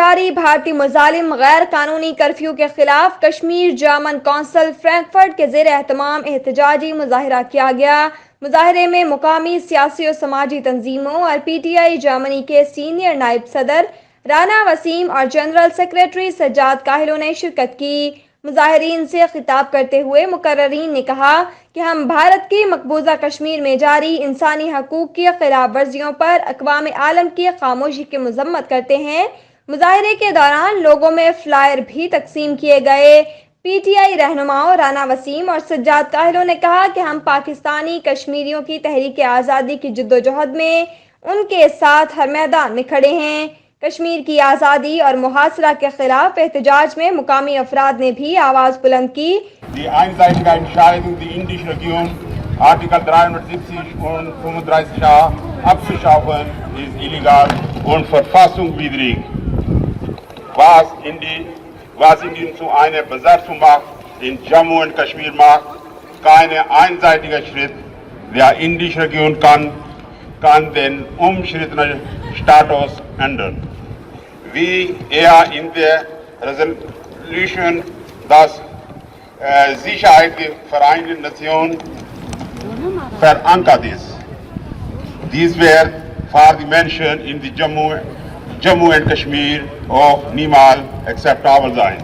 جاری بھارتی مظالم غیر قانونی کرفیو کے خلاف کشمیر جرمن کونسل فرینکفرٹ کے زیر اہتمام احتجاجی مظاہرہ کیا گیا۔ مظاہرے میں مقامی سیاسی و سماجی تنظیموں اور پی ٹی آئی جرمنی کے سینئر نائب صدر رانا وسیم اور جنرل سیکریٹری سجاد کاہلوں نے شرکت کی۔ مظاہرین سے خطاب کرتے ہوئے مقررین نے کہا کہ ہم بھارت کی مقبوضہ کشمیر میں جاری انسانی حقوق کی خلاف ورزیوں پر اقوام عالم کی خاموشی کی مذمت کرتے ہیں۔ مظاہرے کے دوران لوگوں میں فلائر بھی تقسیم کیے گئے۔ پی ٹی آئی رہنماؤں رانا وسیم اور سجاد کاہلوں نے کہا کہ ہم پاکستانی کشمیریوں کی تحریک آزادی کی جدوجہد میں ان کے ساتھ ہر میدان میں کھڑے ہیں۔ کشمیر کی آزادی اور محاصرہ کے خلاف احتجاج میں مقامی افراد نے بھی آواز بلند کی۔ Die einseitige Entscheidung, die indische Region Artikel 370 abzuschaffen, ist illegal und verfassungswidrig. Was Indien zu einer Besatzungsmacht in Jammu und Kashmir macht, kein einseitiger Schritt der indischen Region kann den umstrittenen Status ändern. Wie in der Resolution das Sicherheit der Vereinten Nationen verankert ist. Dies wird für die Menschen in die Jammu und Kashmir auch niemals akzeptabel sein.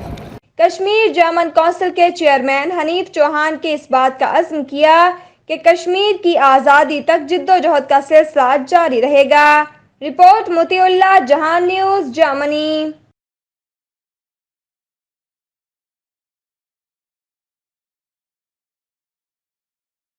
Kashmir German council کے chairman Hanif Chauhan کے اس بات کا عزم کیا کہ کشمیر کی آزادی تک جدوجہد کا سلسلہ جاری رہے گا۔ رپورٹ موتی اللہ، جہان نیوز، جرمنی۔